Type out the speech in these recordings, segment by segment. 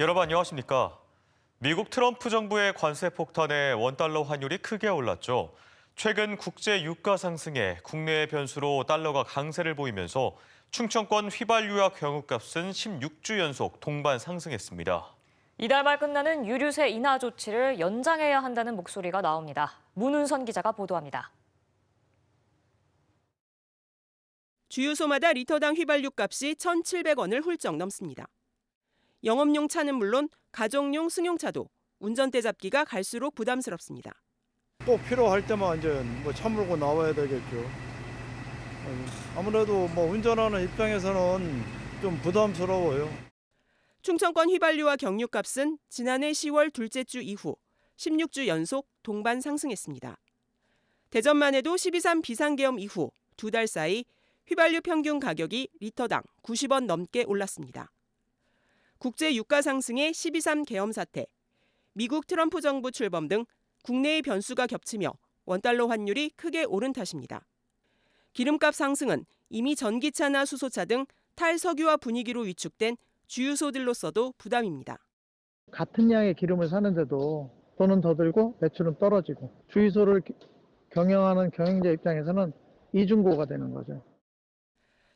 여러분 안녕하십니까? 미국 트럼프 정부의 관세 폭탄에 원달러 환율이 크게 올랐죠. 최근 국제 유가 상승에 국내의 변수로 달러가 강세를 보이면서 충청권 휘발유와 경유값은 16주 연속 동반 상승했습니다. 이달 말 끝나는 유류세 인하 조치를 연장해야 한다는 목소리가 나옵니다. 문은선 기자가 보도합니다. 주유소마다 리터당 휘발유 값이 1,700원을 훌쩍 넘습니다. 영업용 차는 물론 가정용 승용차도 운전대 잡기가 갈수록 부담스럽습니다. 꼭 필요할 때만 이제 차 몰고 나와야 되겠죠. 아무래도 운전하는 입장에서는 좀 부담스러워요. 충청권 휘발유와 경유값은 지난해 10월 둘째 주 이후 16주 연속 동반 상승했습니다. 대전만 해도 12.3 비상계엄 이후 2달 사이 휘발유 평균 가격이 리터당 90원 넘게 올랐습니다. 국제 유가 상승의 12.3 계엄 사태, 미국 트럼프 정부 출범 등 국내의 변수가 겹치며 원달러 환율이 크게 오른 탓입니다. 기름값 상승은 이미 전기차나 수소차 등 탈석유화 분위기로 위축된 주유소들로서도 부담입니다. 같은 양의 기름을 사는데도 돈은 더 들고 매출은 떨어지고 주유소를 경영하는 경영자 입장에서는 이중고가 되는 거죠.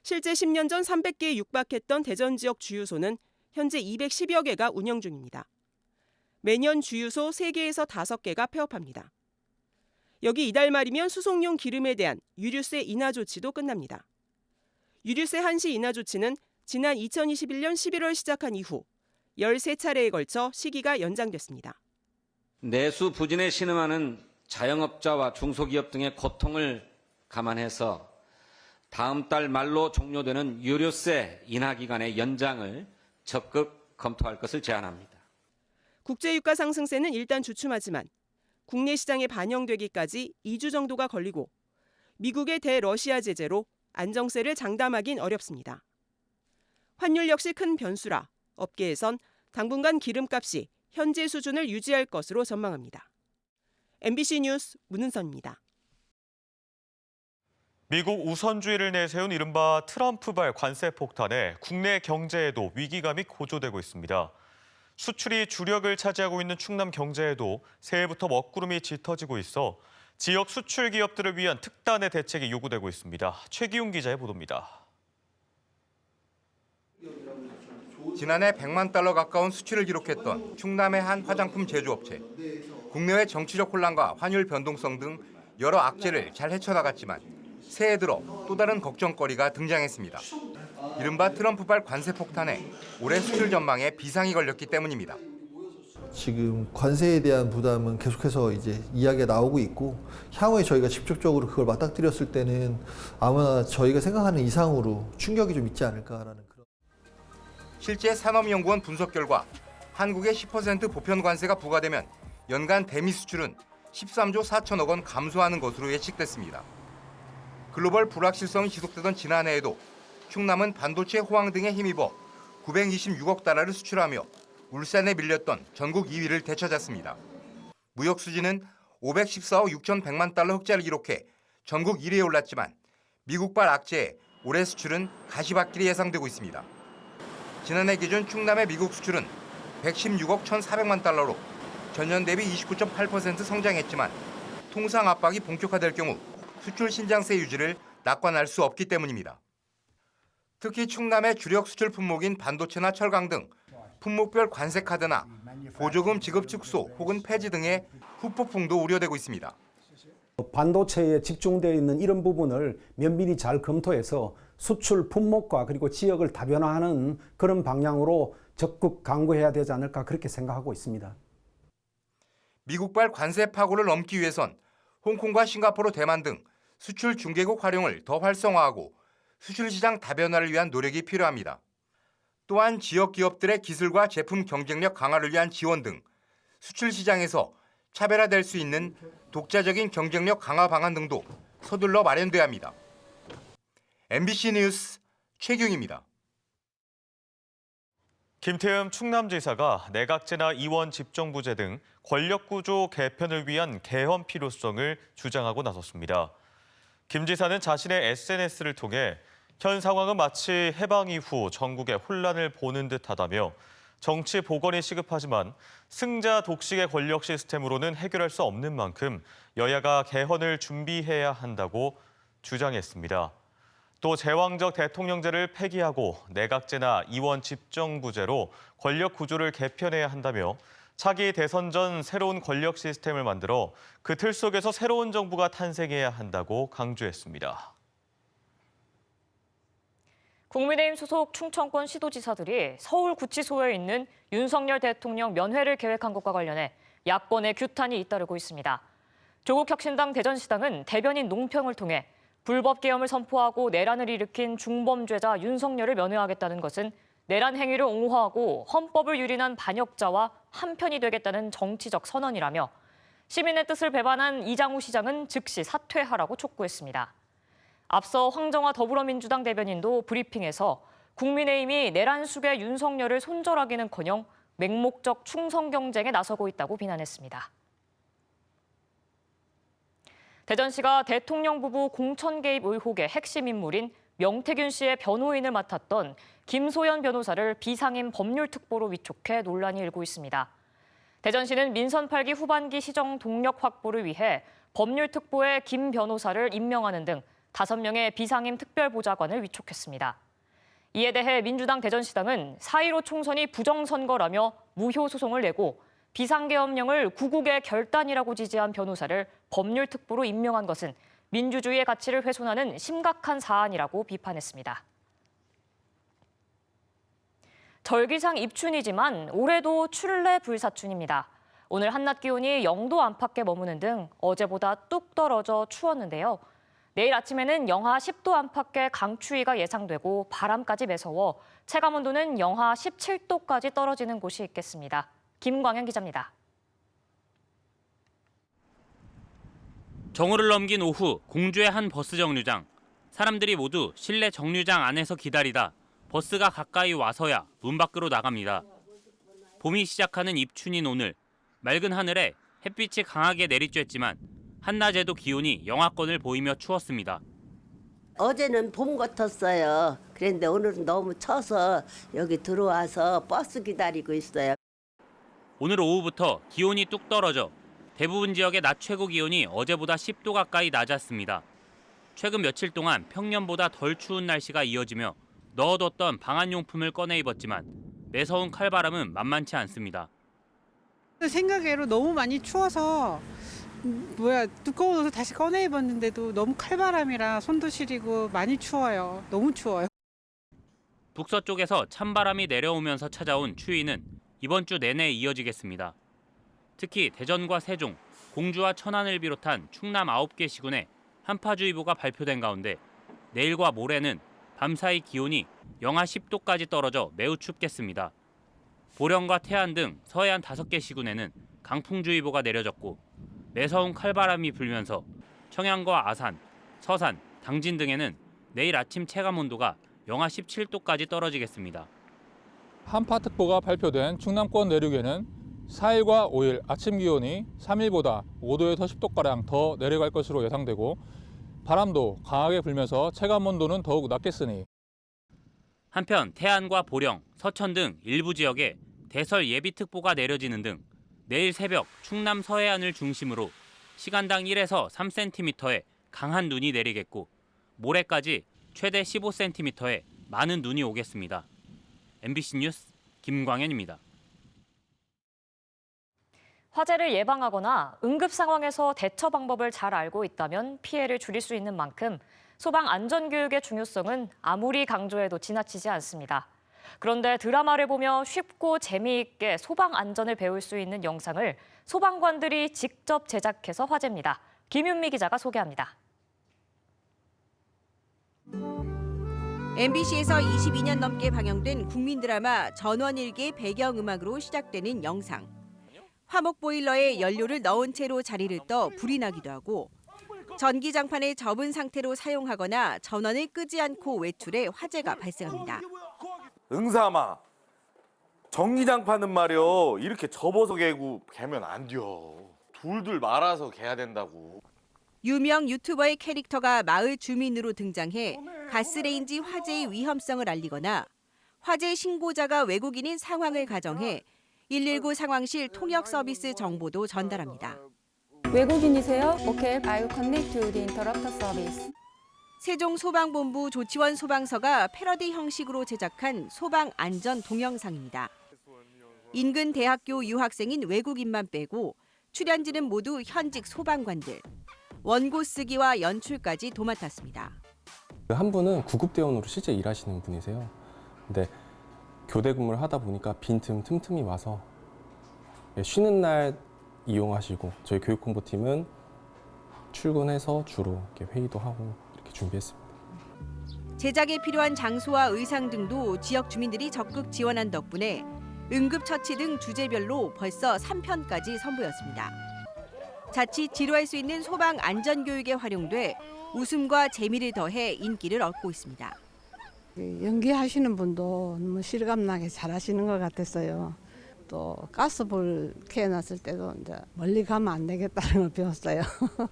실제 10년 전 300개에 육박했던 대전 지역 주유소는 현재 210여 개가 운영 중입니다. 매년 주유소 3개에서 5개가 폐업합니다. 여기 이달 말이면 수송용 기름에 대한 유류세 인하 조치도 끝납니다. 유류세 한시 인하 조치는 지난 2021년 11월 시작한 이후 13차례에 걸쳐 시기가 연장됐습니다. 내수 부진에 신음하는 자영업자와 중소기업 등의 고통을 감안해서 다음 달 말로 종료되는 유류세 인하 기간의 연장을 적극 검토할 것을 제안합니다. 국제유가 상승세는 일단 주춤하지만 국내 시장에 반영되기까지 2주 정도가 걸리고 미국의 대러시아 제재로 안정세를 장담하긴 어렵습니다. 환율 역시 큰 변수라 업계에선 당분간 기름값이 현재 수준을 유지할 것으로 전망합니다. MBC 뉴스 문은선입니다. 미국 우선주의를 내세운 이른바 트럼프발 관세 폭탄에 국내 경제에도 위기감이 고조되고 있습니다. 수출이 주력을 차지하고 있는 충남 경제에도 새해부터 먹구름이 짙어지고 있어 지역 수출 기업들을 위한 특단의 대책이 요구되고 있습니다. 최기웅 기자의 보도입니다. 지난해 100만 달러 가까운 수출을 기록했던 충남의 한 화장품 제조업체. 국내외 정치적 혼란과 환율 변동성 등 여러 악재를 잘 헤쳐나갔지만 새해 들어 또 다른 걱정거리가 등장했습니다. 이른바 트럼프발 관세 폭탄에 올해 수출 전망에 비상이 걸렸기 때문입니다. 지금 관세에 대한 부담은 계속해서 이제 이야기가 나오고 있고 향후에 저희가 직접적으로 그걸 맞닥뜨렸을 때는 아마 저희가 생각하는 이상으로 충격이 좀 있지 않을까라는 그런. 실제 산업연구원 분석 결과 한국의 10% 보편 관세가 부과되면 연간 대미 수출은 13조 4천억 원 감소하는 것으로 예측됐습니다. 글로벌 불확실성이 지속되던 지난해에도 충남은 반도체 호황 등에 힘입어 926억 달러를 수출하며 울산에 밀렸던 전국 2위를 되찾았습니다. 무역 수지는 514억 6,100만 달러 흑자를 기록해 전국 1위에 올랐지만 미국발 악재에 올해 수출은 가시밭길이 예상되고 있습니다. 지난해 기준 충남의 미국 수출은 116억 1,400만 달러로 전년 대비 29.8% 성장했지만 통상 압박이 본격화될 경우 수출 신장세 유지를 낙관할 수 없기 때문입니다. 특히 충남의 주력 수출 품목인 반도체나 철강 등 품목별 관세 카드나 보조금 지급 축소 혹은 폐지 등의 후폭풍도 우려되고 있습니다. 반도체에 집중되어 있는 이런 부분을 면밀히 잘 검토해서 수출 품목과 그리고 지역을 다변화하는 그런 방향으로 적극 강구해야 되지 않을까 그렇게 생각하고 있습니다. 미국발 관세 파고를 넘기 위해선 홍콩과 싱가포르, 대만 등 수출 중개국 활용을 더 활성화하고 수출 시장 다변화를 위한 노력이 필요합니다. 또한 지역 기업들의 기술과 제품 경쟁력 강화를 위한 지원 등 수출 시장에서 차별화될 수 있는 독자적인 경쟁력 강화 방안 등도 서둘러 마련돼야 합니다. MBC 뉴스 최기웅입니다. 김태흠 충남지사가 내각제나 이원 집정부제 등 권력구조 개편을 위한 개헌 필요성을 주장하고 나섰습니다. 김 지사는 자신의 SNS를 통해 현 상황은 마치 해방 이후 전국의 혼란을 보는 듯하다며 정치 복원이 시급하지만 승자 독식의 권력 시스템으로는 해결할 수 없는 만큼 여야가 개헌을 준비해야 한다고 주장했습니다. 또 제왕적 대통령제를 폐기하고 내각제나 이원 집정부제로 권력 구조를 개편해야 한다며 차기 대선 전 새로운 권력 시스템을 만들어 그 틀 속에서 새로운 정부가 탄생해야 한다고 강조했습니다. 국민의힘 소속 충청권 시도지사들이 서울구치소에 있는 윤석열 대통령 면회를 계획한 것과 관련해 야권의 규탄이 잇따르고 있습니다. 조국혁신당 대전시당은 대변인 농평을 통해 불법 계엄을 선포하고 내란을 일으킨 중범죄자 윤석열을 면회하겠다는 것은 내란 행위를 옹호하고 헌법을 유린한 반역자와 한편이 되겠다는 정치적 선언이라며 시민의 뜻을 배반한 이장우 시장은 즉시 사퇴하라고 촉구했습니다. 앞서 황정화 더불어민주당 대변인도 브리핑에서 국민의힘이 내란 숙의 윤석열을 손절하기는커녕 맹목적 충성 경쟁에 나서고 있다고 비난했습니다. 대전시가 대통령 부부 공천 개입 의혹의 핵심 인물인 명태균 씨의 변호인을 맡았던 김소연 변호사를 비상임 법률특보로 위촉해 논란이 일고 있습니다. 대전시는 민선 8기 후반기 시정 동력 확보를 위해 법률특보에 김 변호사를 임명하는 등 5명의 비상임 특별보좌관을 위촉했습니다. 이에 대해 민주당 대전시당은 4.15 총선이 부정선거라며 무효 소송을 내고 비상계엄령을 구국의 결단이라고 지지한 변호사를 법률특보로 임명한 것은 민주주의의 가치를 훼손하는 심각한 사안이라고 비판했습니다. 절기상 입춘이지만 올해도 출래 불사춘입니다. 오늘 한낮 기온이 0도 안팎에 머무는 등 어제보다 뚝 떨어져 추웠는데요. 내일 아침에는 영하 10도 안팎의 강추위가 예상되고 바람까지 매서워 체감온도는 영하 17도까지 떨어지는 곳이 있겠습니다. 김광현 기자입니다. 정오를 넘긴 오후 공주의 한 버스 정류장. 사람들이 모두 실내 정류장 안에서 기다리다 버스가 가까이 와서야 문 밖으로 나갑니다. 봄이 시작하는 입춘인 오늘 맑은 하늘에 햇빛이 강하게 내리쬐지만 한낮에도 기온이 영하권을 보이며 추웠습니다. 어제는 봄 같았어요. 그런데 오늘은 너무 쳐서 여기 들어와서 버스 기다리고 있어요. 오늘 오후부터 기온이 뚝 떨어져 대부분 지역의 낮 최고 기온이 어제보다 10도 가까이 낮았습니다. 최근 며칠 동안 평년보다 덜 추운 날씨가 이어지며 넣어뒀던 방한용품을 꺼내 입었지만 매서운 칼바람은 만만치 않습니다. 생각외로 너무 많이 추워서 두꺼운 옷을 다시 꺼내 입었는데도 너무 칼바람이라 손도 시리고 많이 추워요. 너무 추워요. 북서쪽에서 찬바람이 내려오면서 찾아온 추위는 이번 주 내내 이어지겠습니다. 특히 대전과 세종, 공주와 천안을 비롯한 충남 9개 시군에 한파주의보가 발표된 가운데 내일과 모레는 밤사이 기온이 영하 10도까지 떨어져 매우 춥겠습니다. 보령과 태안 등 서해안 5개 시군에는 강풍주의보가 내려졌고 매서운 칼바람이 불면서 청양과 아산, 서산, 당진 등에는 내일 아침 체감온도가 영하 17도까지 떨어지겠습니다. 한파특보가 발표된 충남권 내륙에는 4일과 5일 아침 기온이 3일보다 5도에서 10도가량 더 내려갈 것으로 예상되고 바람도 강하게 불면서 체감온도는 더욱 낮겠으니 한편 태안과 보령, 서천 등 일부 지역에 대설 예비특보가 내려지는 등 내일 새벽 충남 서해안을 중심으로 시간당 1에서 3cm의 강한 눈이 내리겠고 모레까지 최대 15cm의 많은 눈이 오겠습니다. MBC 뉴스 김광현입니다. 화재를 예방하거나 응급 상황에서 대처 방법을 잘 알고 있다면 피해를 줄일 수 있는 만큼 소방 안전교육의 중요성은 아무리 강조해도 지나치지 않습니다. 그런데 드라마를 보며 쉽고 재미있게 소방 안전을 배울 수 있는 영상을 소방관들이 직접 제작해서 화제입니다. 김윤미 기자가 소개합니다. MBC에서 22년 넘게 방영된 국민 드라마 전원일기 배경음악으로 시작되는 영상. 화목 보일러에 연료를 넣은 채로 자리를 떠 불이 나기도 하고 전기장판에 접은 상태로 사용하거나 전원을 끄지 않고 외출해 화재가 발생합니다. 응삼아, 전기장판은 말이요 이렇게 접어서 개면 안 돼요. 둘둘 말아서 개야 된다고. 유명 유튜버의 캐릭터가 마을 주민으로 등장해 가스레인지 화재의 위험성을 알리거나 화재 신고자가 외국인인 상황을 가정해 119 상황실 통역 서비스 정보도 전달합니다. 외국인이세요? 오케이, I will connect to the interrupter service. 세종소방본부 조치원 소방서가 패러디 형식으로 제작한 소방 안전 동영상입니다. 인근 대학교 유학생인 외국인만 빼고 출연진은 모두 현직 소방관들. 원고 쓰기와 연출까지 도맡았습니다. 한 분은 구급대원으로 실제 일하시는 분이세요. 근데 교대 근무를 하다 보니까 빈틈 틈틈이 와서 쉬는 날 이용하시고 저희 교육홍보팀은 출근해서 주로 이렇게 회의도 하고 이렇게 준비했습니다. 제작에 필요한 장소와 의상 등도 지역 주민들이 적극 지원한 덕분에 응급처치 등 주제별로 벌써 3편까지 선보였습니다. 자칫 지루할 수 있는 소방 안전교육에 활용돼 웃음과 재미를 더해 인기를 얻고 있습니다. 연기하시는 분도 너무 실감나게 잘하시는 것 같았어요. 또 가스불 켜놨을 때도 이제 멀리 가면 안 되겠다는 걸 배웠어요.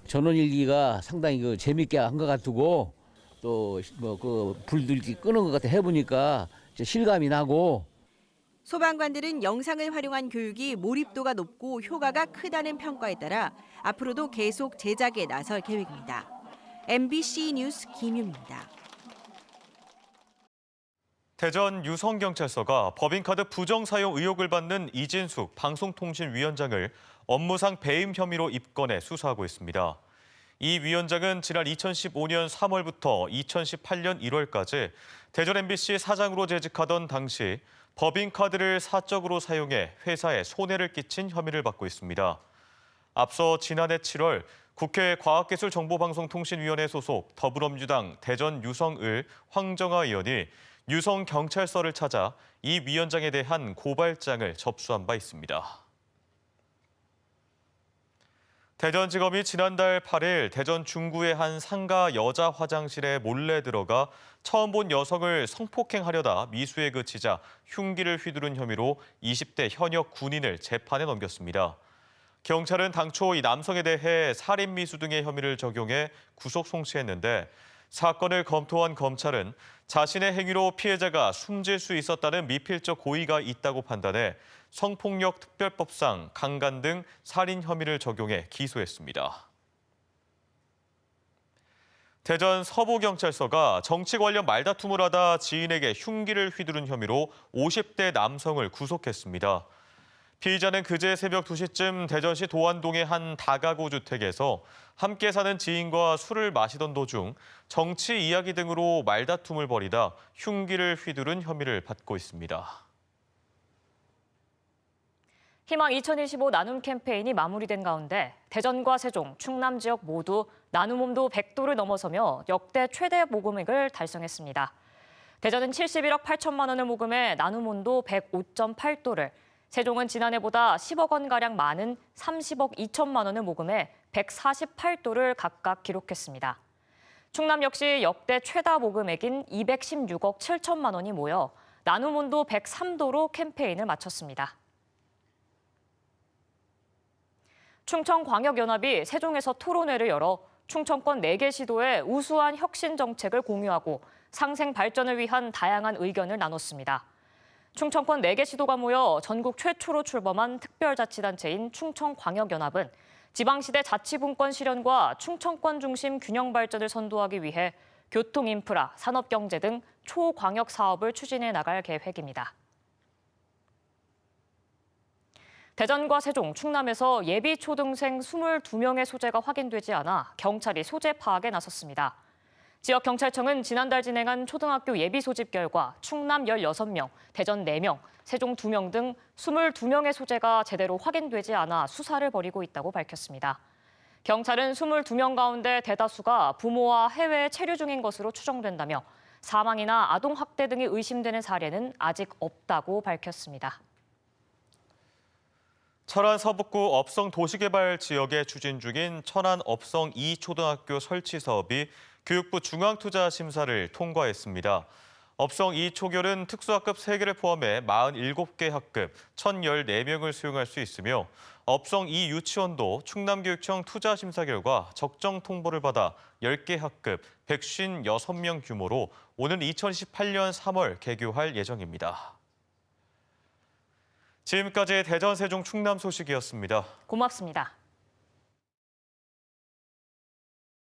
전원일기가 상당히 재밌게 한 것 같고 또 뭐 그 불들 끄는 것 같아 해보니까 실감이 나고. 소방관들은 영상을 활용한 교육이 몰입도가 높고 효과가 크다는 평가에 따라 앞으로도 계속 제작에 나설 계획입니다. MBC 뉴스 김유입니다. 대전 유성경찰서가 법인카드 부정 사용 의혹을 받는 이진숙 방송통신위원장을 업무상 배임 혐의로 입건해 수사하고 있습니다. 이 위원장은 지난 2015년 3월부터 2018년 1월까지 대전 MBC 사장으로 재직하던 당시 법인카드를 사적으로 사용해 회사에 손해를 끼친 혐의를 받고 있습니다. 앞서 지난해 7월 국회 과학기술정보방송통신위원회 소속 더불어민주당 대전 유성을 황정아 의원이 유성경찰서를 찾아 이 위원장에 대한 고발장을 접수한 바 있습니다. 대전지검이 지난달 8일 대전 중구의 한 상가 여자 화장실에 몰래 들어가 처음 본 여성을 성폭행하려다 미수에 그치자 흉기를 휘두른 혐의로 20대 현역 군인을 재판에 넘겼습니다. 경찰은 당초 이 남성에 대해 살인 미수 등의 혐의를 적용해 구속 송치했는데 사건을 검토한 검찰은 자신의 행위로 피해자가 숨질 수 있었다는 미필적 고의가 있다고 판단해 성폭력 특별법상 강간 등 살인 혐의를 적용해 기소했습니다. 대전 서부경찰서가 정치 관련 말다툼을 하다 지인에게 흉기를 휘두른 혐의로 50대 남성을 구속했습니다. 피의자는 그제 새벽 2시쯤 대전시 도안동의 한 다가구 주택에서 함께 사는 지인과 술을 마시던 도중 정치 이야기 등으로 말다툼을 벌이다 흉기를 휘두른 혐의를 받고 있습니다. 희망 2025 나눔 캠페인이 마무리된 가운데 대전과 세종, 충남 지역 모두 나눔 온도 100도를 넘어서며 역대 최대 모금액을 달성했습니다. 대전은 71억 8천만 원을 모금해 나눔 온도 105.8도를, 세종은 지난해보다 10억 원가량 많은 30억 2천만 원을 모금해 148도를 각각 기록했습니다. 충남 역시 역대 최다 모금액인 216억 7천만 원이 모여 나눔 온도 103도로 캠페인을 마쳤습니다. 충청광역연합이 세종에서 토론회를 열어 충청권 4개 시도의 우수한 혁신 정책을 공유하고 상생 발전을 위한 다양한 의견을 나눴습니다. 충청권 4개 시도가 모여 전국 최초로 출범한 특별자치단체인 충청광역연합은 지방시대 자치분권 실현과 충청권 중심 균형 발전을 선도하기 위해 교통 인프라, 산업경제 등 초광역 사업을 추진해 나갈 계획입니다. 대전과 세종, 충남에서 예비 초등생 22명의 소재가 확인되지 않아 경찰이 소재 파악에 나섰습니다. 지역경찰청은 지난달 진행한 초등학교 예비 소집 결과 충남 16명, 대전 4명, 세종 2명 등 22명의 소재가 제대로 확인되지 않아 수사를 벌이고 있다고 밝혔습니다. 경찰은 22명 가운데 대다수가 부모와 해외에 체류 중인 것으로 추정된다며 사망이나 아동학대 등이 의심되는 사례는 아직 없다고 밝혔습니다. 철안 서북구 업성 도시개발 지역에 추진 중인 천안 업성 2초등학교 설치 사업이 교육부 중앙투자 심사를 통과했습니다. 업성 2초결은 특수학급 3개를 포함해 47개 학급 1,014명을 수용할 수 있으며 업성 2 유치원도 충남교육청 투자 심사 결과 적정 통보를 받아 10개 학급 156명 규모로 오는 2018년 3월 개교할 예정입니다. 지금까지 대전, 세종, 충남 소식이었습니다. 고맙습니다.